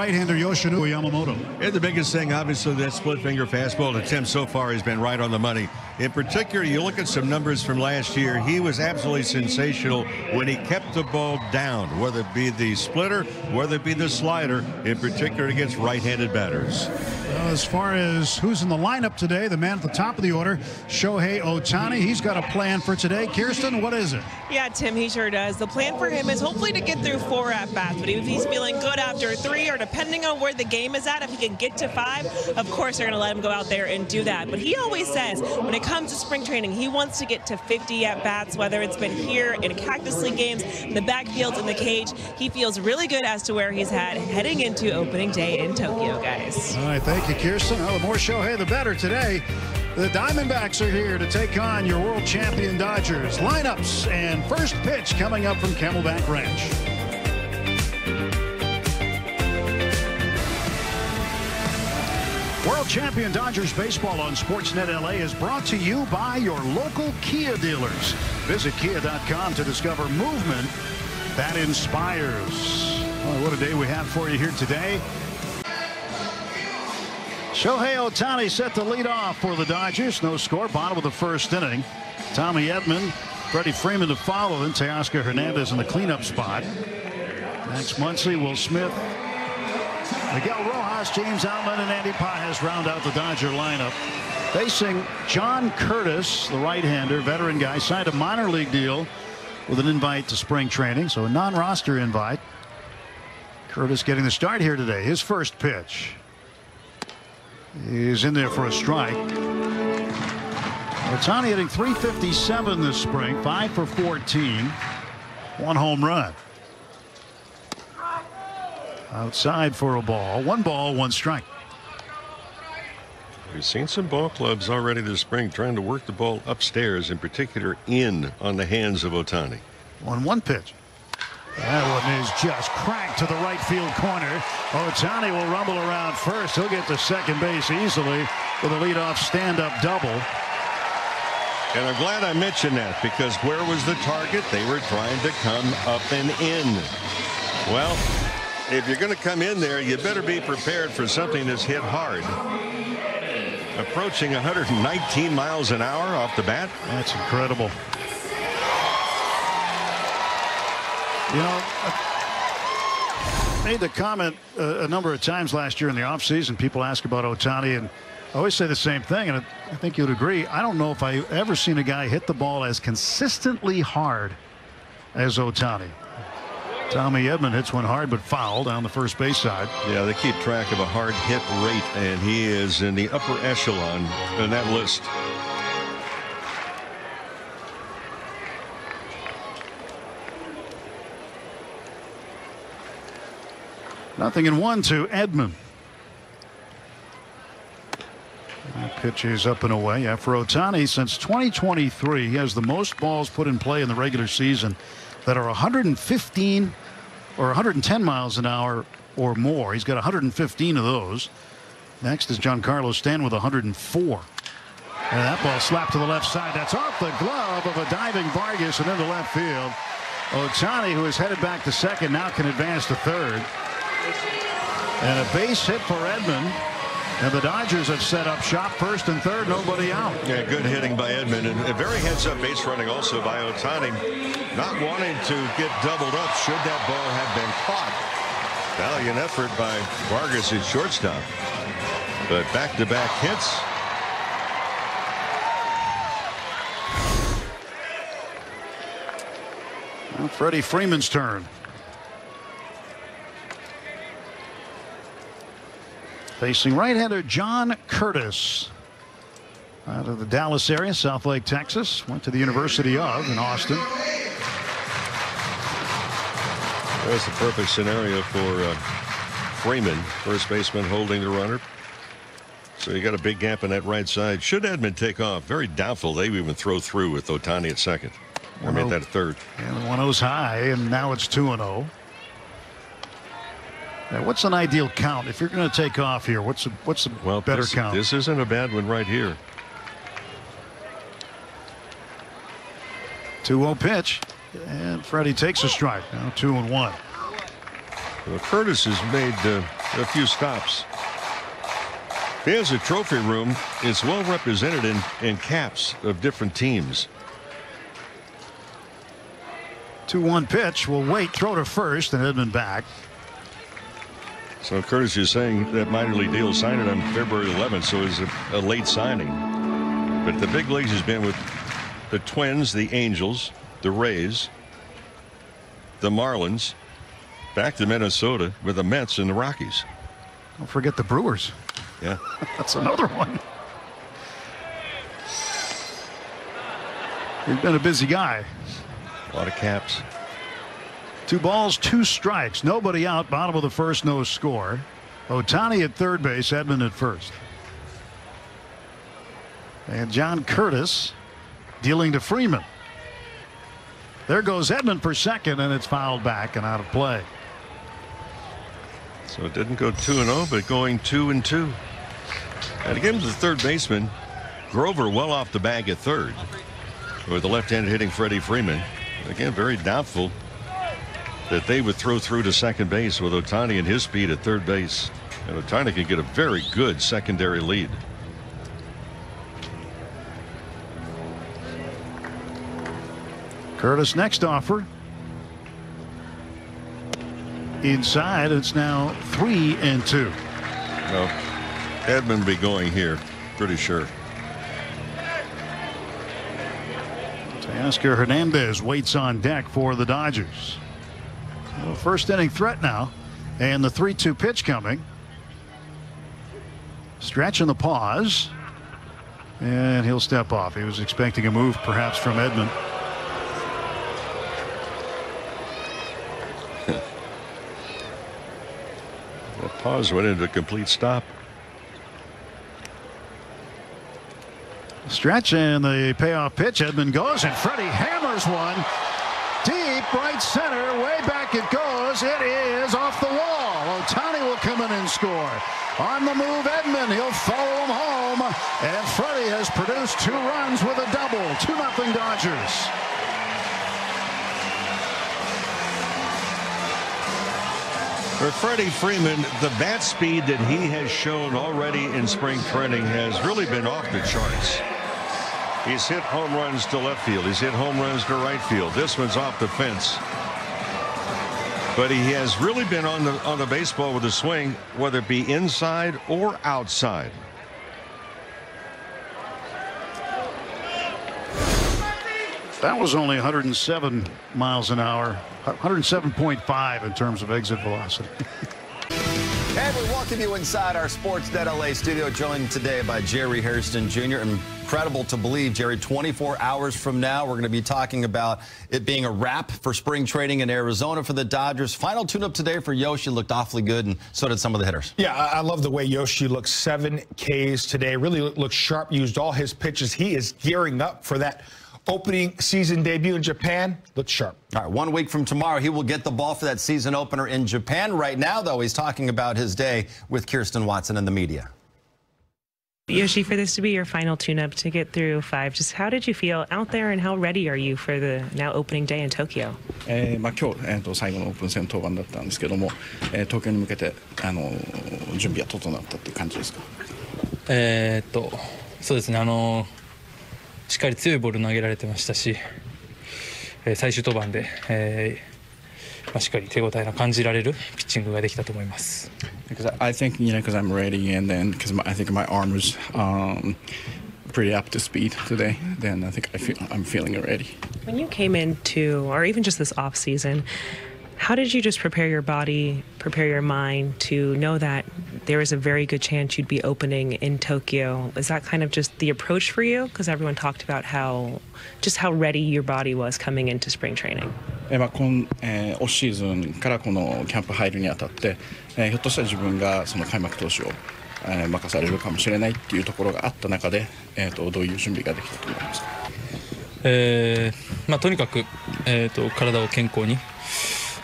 right-hander Yoshinobu Yamamoto. And the biggest thing, obviously, that split-finger fastball attempt so far has been right on the money. In particular, you look at some numbers from last year. He was absolutely sensational when he kept the ball down, whether it be the splitter, whether it be the slider, in particular against right-handed batters. Well, as far as who's in the lineup today, the man at the top of the order, Shohei Ohtani, he's got a plan for today. Kirsten, what is it? Yeah, Tim, he sure does. The plan for him is hopefully to get through 4 at-bats, but if he's feeling good after 3, or depending on where the game is at, if he can get to 5, of course they're going to let him go out there and do that. But he always says when it comes to spring training, he wants to get to 50 at-bats, whether it's been here in Cactus League games, in the backfields, in the cage. He feels really good as to where he's heading into opening day in Tokyo, guys. All right, thank you, Kirsten. Well, the more Shohei, the better today. The Diamondbacks are here to take on your world champion Dodgers. Lineups and first pitch coming up from Camelback Ranch. World champion Dodgers baseball on Sportsnet LA is brought to you by your local Kia dealers. Visit Kia.com to discover movement that inspires. Well, what a day we have for you here today. Shohei Ohtani set the lead off for the Dodgers. No score, bottom of the first inning. Tommy Edman, Freddie Freeman to follow, and Teoscar Hernandez in the cleanup spot. Max Muncy, Will Smith, Miguel Rojas, James Outman, and Andy Pages round out the Dodger lineup. Facing John Curtis, the right-hander, veteran guy, signed a minor league deal with an invite to spring training, so a non-roster invite. Curtis getting the start here today. His first pitch. He's in there for a strike. Ohtani hitting .357 this spring, 5 for 14, 1 home run. Outside for a ball, 1 ball, 1 strike. We've seen some ball clubs already this spring trying to work the ball upstairs, in particular in on the hands of Ohtani. 1-1 pitch. That one is just cracked to the right field corner. Ohtani will rumble around first. He'll get to second base easily with a leadoff stand-up double. And I'm glad I mentioned that, because where was the target? They were trying to come up and in. Well, if you're going to come in there, you better be prepared for something that's hit hard. Approaching 119 miles an hour off the bat. That's incredible. You know, I made the comment a number of times last year in the offseason. People ask about Ohtani, and I always say the same thing, and I think you'd agree. I don't know if I've ever seen a guy hit the ball as consistently hard as Ohtani. Tommy Edman hits one hard but foul down the first base side. Yeah, they keep track of a hard hit rate, and he is in the upper echelon in that list. Nothing in 1 to Edman. That pitch is up and away. Yeah, for Ohtani, since 2023, he has the most balls put in play in the regular season that are 115 or 110 miles an hour or more. He's got 115 of those. Next is Giancarlo Stanton with 104. And that ball slapped to the left side. That's off the glove of a diving Vargas and into left field. Ohtani, who is headed back to second, now can advance to third. And a base hit for Edman. And the Dodgers have set up shop, first and third, nobody out. Yeah, good hitting by Edman, and a very heads-up base running also by Ohtani. Not wanting to get doubled up should that ball have been caught. Valiant effort by Vargas at shortstop. But back-to-back hits. Well, Freddie Freeman's turn. Facing right-hander John Curtis out of the Dallas area, South Lake, Texas. Went to the University of in Austin. That's the perfect scenario for Freeman, first baseman holding the runner. So you got a big gap in that right side. Should Edman take off? Very doubtful they even throw through with Ohtani at second. Or made that at third. And the 1-0's high, and now it's 2-0. What's an ideal count if you're going to take off here? What's a better count? This isn't a bad one right here. 2-0 pitch, and Freddie takes a strike. Now 2-1. Well, Curtis has made a few stops. He has a trophy room. It's well represented in caps of different teams. 2-1 pitch. Will wait. Throw to first, and Edman back. So Curtis is saying that minor league deal signed it on February 11th, so it's a late signing. But the big leagues has been with the Twins, the Angels, the Rays, the Marlins, back to Minnesota with the Mets and the Rockies. Don't forget the Brewers. Yeah. That's another one. He's been a busy guy. A lot of caps. 2 balls, 2 strikes. Nobody out. Bottom of the first, no score. Ohtani at third base, Edman at first. And John Curtis dealing to Freeman. There goes Edman for second, and it's fouled back and out of play. So it didn't go 2-0, but going 2-2. And again to the third baseman, Grover well off the bag at third, with the left-handed hitting Freddie Freeman. Again, very doubtful that they would throw through to second base with Ohtani and his speed at third base. And Ohtani can get a very good secondary lead. Curtis next offer. Inside, it's now 3-2. No, Edman will be going here, pretty sure. Teoscar Hernandez waits on deck for the Dodgers. Well, first inning threat now, and the 3-2 pitch coming. Stretch in the pause, and he'll step off. He was expecting a move perhaps from Edman. The pause went into a complete stop. Stretch and the payoff pitch. Edman goes, and Freddie hammers one deep right center. Way back it goes. It is off the wall. Ohtani will come in and score. On the move, Edman. He'll follow him home. And Freddie has produced 2 runs with a double. 2-0 Dodgers. For Freddie Freeman, the bat speed that he has shown already in spring training has really been off the charts. He's hit home runs to left field. He's hit home runs to right field. This one's off the fence. But he has really been on the baseball with a swing, whether it be inside or outside. That was only 107 miles an hour, 107.5 in terms of exit velocity. And we welcome you inside our Sportsnet LA studio, joined today by Jerry Hairston Jr. Incredible to believe, Jerry, 24 hours from now, we're going to be talking about it being a wrap for spring training in Arizona for the Dodgers. Final tune-up today for Yoshi. Looked awfully good, and so did some of the hitters. Yeah, I love the way Yoshi looks. 7 Ks today. Really looked sharp, used all his pitches. He is gearing up for that opening season debut in Japan. Looks sharp. All right, 1 week from tomorrow, he will get the ball for that season opener in Japan. Right now, though, he's talking about his day with Kirsten Watson and the media. Yoshi, for this to be your final tune-up to get through 5, just how did you feel out there, and how ready are you for the now opening day in Tokyo? 今日、最後のオープン戦登板だったんですけども、東京に向けて準備は整ったっていう感じですか？そうですね。しっかり強いボール投げられてましたし、最終登板で、しっかり手応えの感じられるピッチングができたと思います。Because I think, because I'm ready, and then because I think my arm was pretty up to speed today, then I think I'm feeling ready. When you came into, or even just this off season, how did you just prepare your body, prepare your mind to know that there is a very good chance you'd be opening in Tokyo? Is that kind of just the approach for you? Because everyone talked about how ready your body was coming into spring training. オフシーズンからこのキャンプ入るにあたって、ひょっとしたら自分がその開幕投手を任されるかもしれないっていうところがあった中で、どういう準備ができたと思いますか？とにかく、体を健康に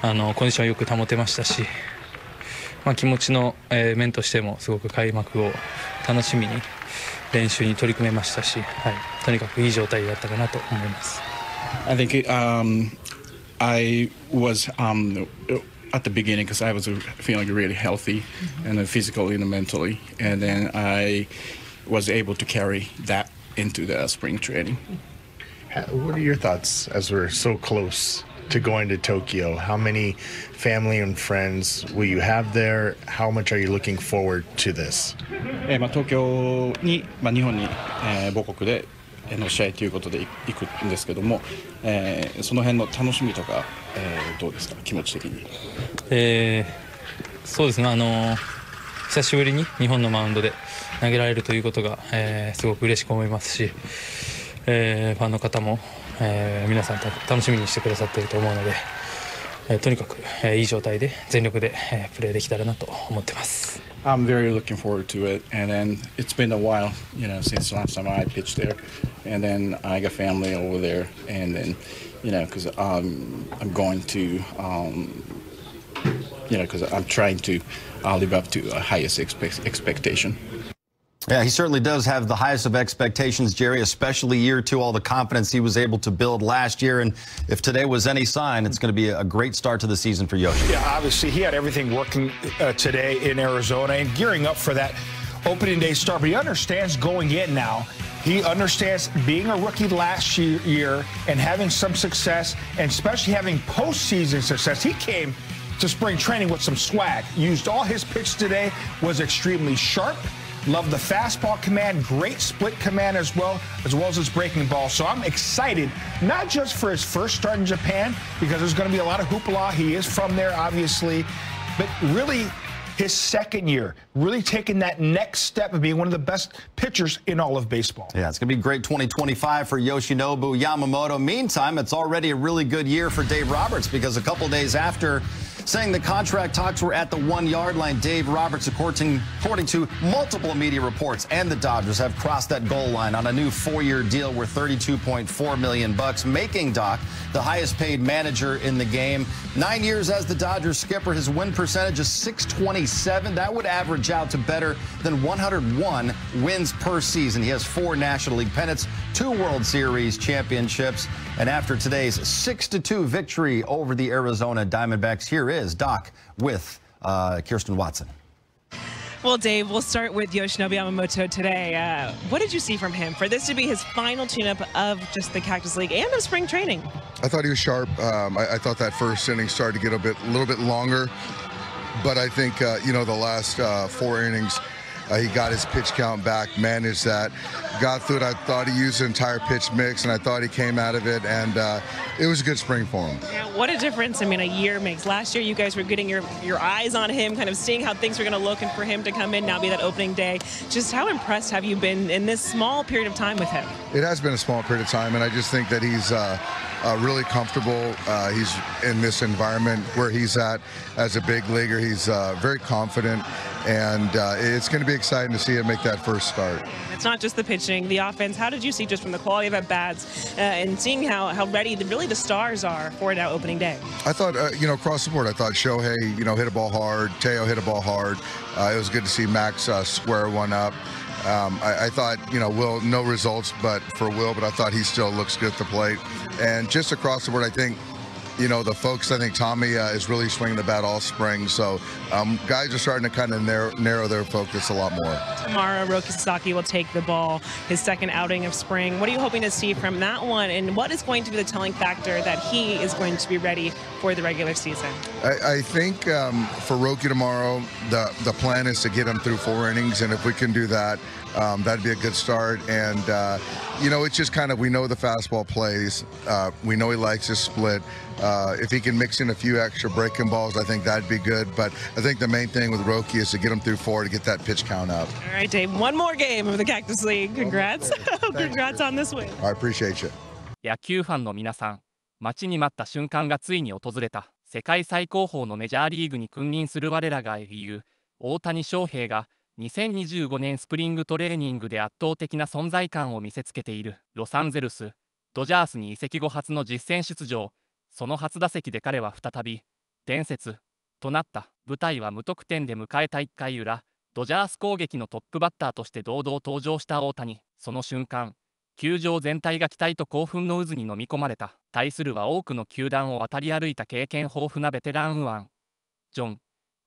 コンディションよく保てましたし、気持ちの、面としてもすごく開幕を楽しみに練習に取り組めましたし、とにかくいい状態だったかなと思います。I think I was at the beginning because I was feeling really healthy and physically and mentally, and then I was able to carry that into the spring training. What are your thoughts as we're so close to going to Tokyo? How many family and friends will you have there? How much are you looking forward to this? 東京に、日本に、母国での試合ということで行くんですけども、その辺の楽しみとか、どうですか、気持ち的に。そうですね、久しぶりに日本のマウンドで投げられるということが、すごく嬉しく思いますし、ファンの方も、皆さん楽しみにしてくださっていると思うので、とにかく、いい状態で全力で、プレーできたらなと思ってます。I'm very looking forward to it, and then it's been a while, since last time I pitched there, and then I got family over there, and then, because I'm going to, because I'm trying to live up to the highest expectation. Yeah, he certainly does have the highest of expectations, Jerry, especially year two, all the confidence he was able to build last year. And if today was any sign, it's going to be a great start to the season for Yoshi. Yeah, obviously he had everything working today in Arizona and gearing up for that opening day start. But he understands going in now. He understands being a rookie last year and having some success, and especially having postseason success. He came to spring training with some swag. Used all his pitch today, was extremely sharp. Love the fastball command, great split command as well as his breaking ball. So I'm excited, not just for his first start in Japan, because there's going to be a lot of hoopla. He is from there, obviously, but really his second year, really taking that next step of being one of the best pitchers in all of baseball. Yeah, it's going to be great 2025 for Yoshinobu Yamamoto. Meantime, it's already a really good year for Dave Roberts, because a couple days after saying the contract talks were at the 1-yard line, Dave Roberts, according to multiple media reports, and the Dodgers have crossed that goal line on a new 4-year deal worth $32.4 million, making Doc the highest paid manager in the game. 9 years as the Dodgers skipper, his win percentage is .627. That would average out to better than 101 wins per season. He has 4 National League pennants, 2 World Series championships, and after today's 6-2 victory over the Arizona Diamondbacks, here is Doc with Kirsten Watson. Well, Dave, we'll start with Yoshinobu Yamamoto today. What did you see from him for this to be his final tune-up of just the Cactus League and of spring training? I thought he was sharp. I thought that first inning started to get a little bit longer, but I think the last 4 innings, he got his pitch count back, managed that, got through it. I thought he used the entire pitch mix, and I thought he came out of it, and it was a good spring for him. Yeah, what a difference, a year makes. Last year, you guys were getting your eyes on him, kind of seeing how things were going to look, and for him to come in now, be that opening day. Just how impressed have you been in this small period of time with him? It has been a small period of time, and I just think that he's really comfortable. He's in this environment where he's at as a big leaguer. He's very confident, and it's going to be exciting to see him make that first start. It's not just the pitching, the offense. How did you see just from the quality of at-bats and seeing how ready really the stars are for that opening day? I thought, across the board, I thought Shohei, hit a ball hard. Teo hit a ball hard. It was good to see Max square one up. I thought, Will, no results but I thought he still looks good at the plate. And just across the board, I think, the folks, I think Tommy is really swinging the bat all spring. So guys are starting to kind of narrow their focus a lot more. Tomorrow, Roki Sasaki will take the ball, his second outing of spring. What are you hoping to see from that one? And what is going to be the telling factor that he is going to be ready for the regular season? I think for Roki tomorrow, the plan is to get him through 4 innings. And if we can do that, that'd be a good start. And, it's just kind of, we know the fastball plays. We know he likes his split. If he can mix in a few extra breaking balls, I think that'd be good. But I think the main thing with Roki is to get him through 4 to get that pitch count up. All right, Dave, one more game of the Cactus League. Congrats. Congrats on this win. I appreciate you. 野球ファンの皆さん、待ちに待った瞬間がついに訪れた。世界最高峰のメジャーリーグに君臨する我らが言う大谷翔平が2025年スプリングトレーニングで圧倒的な存在感を見せつけているロサンゼルス、ドジャースに移籍後初の実戦出場。その初打席で彼は再び伝説となった舞台は無得点で迎えた1回裏、ドジャース攻撃のトップバッターとして堂々登場した大谷。その瞬間、球場全体が期待と興奮の渦に飲み込まれた。対するは多くの球団を渡り歩いた経験豊富なベテラン右腕。ジョン・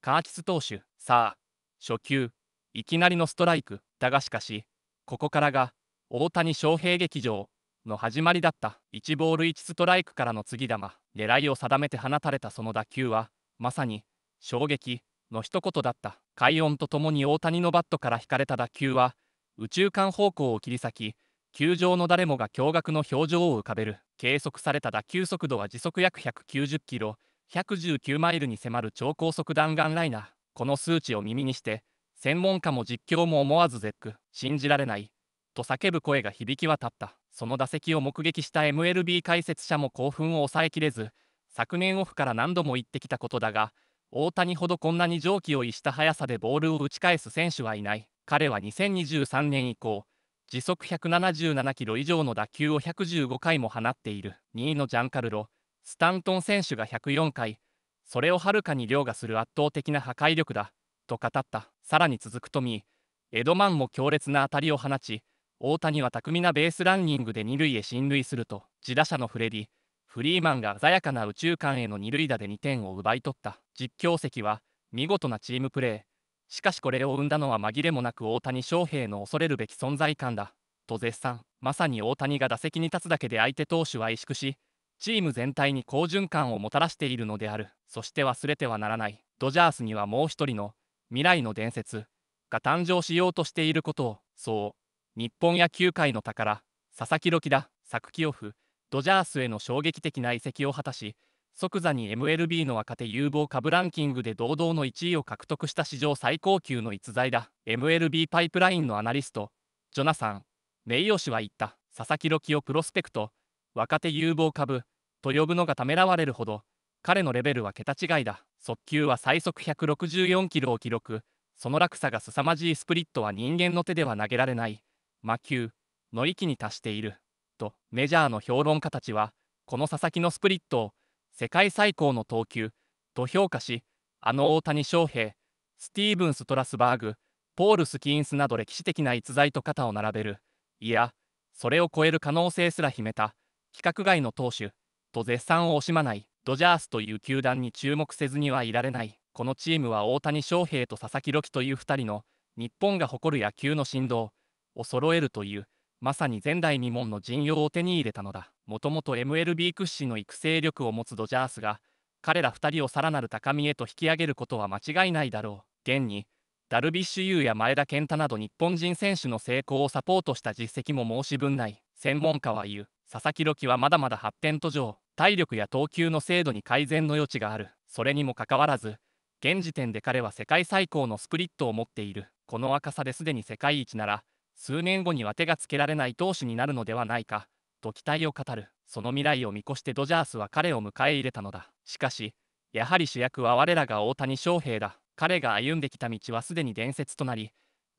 カーティス投手、さあ、初球、いきなりのストライク、だがしかし、ここからが、大谷翔平劇場の始まりだった。1ボール1ストライクからの次球、狙いを定めて放たれたその打球は、まさに、衝撃の一言だった。快音とともに大谷のバットから引かれた打球は、右中間方向を切り裂き、球場の誰もが驚愕の表情を浮かべる。計測された打球速度は時速約190キロ、119マイルに迫る超高速弾丸ライナー。この数値を耳にして、専門家も実況も思わず絶句、信じられない、と叫ぶ声が響き渡った。その打席を目撃した MLB 解説者も興奮を抑えきれず、昨年オフから何度も言ってきたことだが、大谷ほどこんなに常軌を逸した速さでボールを打ち返す選手はいない。彼は2023年以降、時速177キロ以上の打球を115回も放っている。2位のジャンカルロ・スタントン選手が104回、それをはるかに凌駕する圧倒的な破壊力だ、と語った。さらに続くトミー・エドマンも強烈な当たりを放ち、大谷は巧みなベースランニングで二塁へ進塁すると、自打者のフレディ・フリーマンが鮮やかな右中間への二塁打で2点を奪い取った。実況席は見事なチームプレー。しかしこれを生んだのは紛れもなく大谷翔平の恐れるべき存在感だ、と絶賛。まさに大谷が打席に立つだけで相手投手は萎縮し、チーム全体に好循環をもたらしているのである。そして忘れてはならない。ドジャースにはもう一人の未来の伝説が誕生しようとしていることを、そう日本野球界の宝、佐々木朗希だ。昨季オフ、ドジャースへの衝撃的な移籍を果たし、即座に MLB の若手有望株ランキングで堂々の1位を獲得した史上最高級の逸材だ。 MLB パイプラインのアナリストジョナサン・メイヨ氏は言った。佐々木朗希をプロスペクト、若手有望株と呼ぶのがためらわれるほど、彼のレベルは桁違いだ。速球は最速164キロを記録。その落差が凄まじいスプリットは人間の手では投げられない魔球の域に達している、とメジャーの評論家たちは、この佐々木のスプリットを世界最高の投球と評価し、あの大谷翔平、スティーブン・ストラスバーグ、ポール・スキーンスなど歴史的な逸材と肩を並べる、いや、それを超える可能性すら秘めた規格外の投手と絶賛を惜しまないドジャースという球団に注目せずにはいられない。このチームは大谷翔平と佐々木朗希という2人の日本が誇る野球の神童を揃えるという、まさに前代未聞の陣容を手に入れたのだ。もともと MLB 屈指の育成力を持つドジャースが、彼ら2人をさらなる高みへと引き上げることは間違いないだろう。現にダルビッシュ有や前田健太など日本人選手の成功をサポートした実績も申し分ない。専門家は言う。佐々木朗希はまだまだ発展途上、体力や投球の精度に改善の余地がある。それにもかかわらず、現時点で彼は世界最高のスプリットを持っている。この若さですでに世界一なら、数年後には手がつけられない投手になるのではないか、と期待を語る。その未来を見越してドジャースは彼を迎え入れたのだ。しかし、やはり主役は我らが大谷翔平だ。彼が歩んできた道はすでに伝説となり、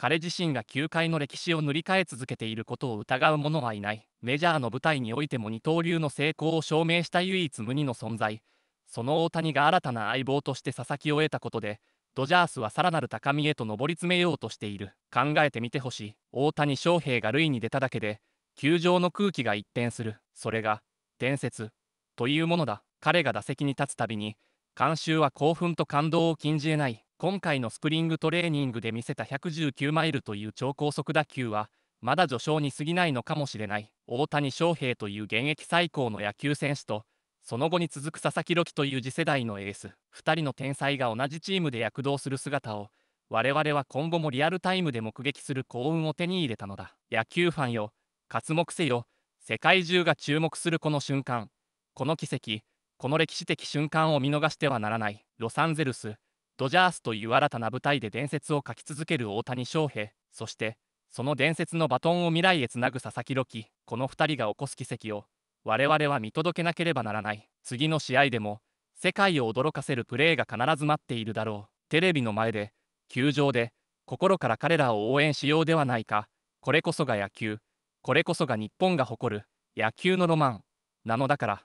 彼自身が球界の歴史を塗り替え続けていることを疑う者はいない。メジャーの舞台においても二刀流の成功を証明した唯一無二の存在。その大谷が新たな相棒として佐々木を得たことで、ドジャースはさらなる高みへと上り詰めようとしている。考えてみてほしい。大谷翔平が塁に出ただけで、球場の空気が一変する。それが、伝説というものだ。彼が打席に立つたびに、観衆は興奮と感動を禁じ得ない。今回のスプリングトレーニングで見せた119マイルという超高速打球は、まだ序章に過ぎないのかもしれない。大谷翔平という現役最高の野球選手と、その後に続く佐々木朗希という次世代のエース、2人の天才が同じチームで躍動する姿を、我々は今後もリアルタイムで目撃する幸運を手に入れたのだ。野球ファンよ、刮目せよ。世界中が注目するこの瞬間、この奇跡、この歴史的瞬間を見逃してはならない。ロサンゼルス、ドジャースという新たな舞台で伝説を書き続ける大谷翔平、そして、その伝説のバトンを未来へつなぐ佐々木朗希、この2人が起こす奇跡を、我々は見届けなければならない。次の試合でも、世界を驚かせるプレーが必ず待っているだろう。テレビの前で、球場で、心から彼らを応援しようではないか。これこそが野球、これこそが日本が誇る野球のロマンなのだから。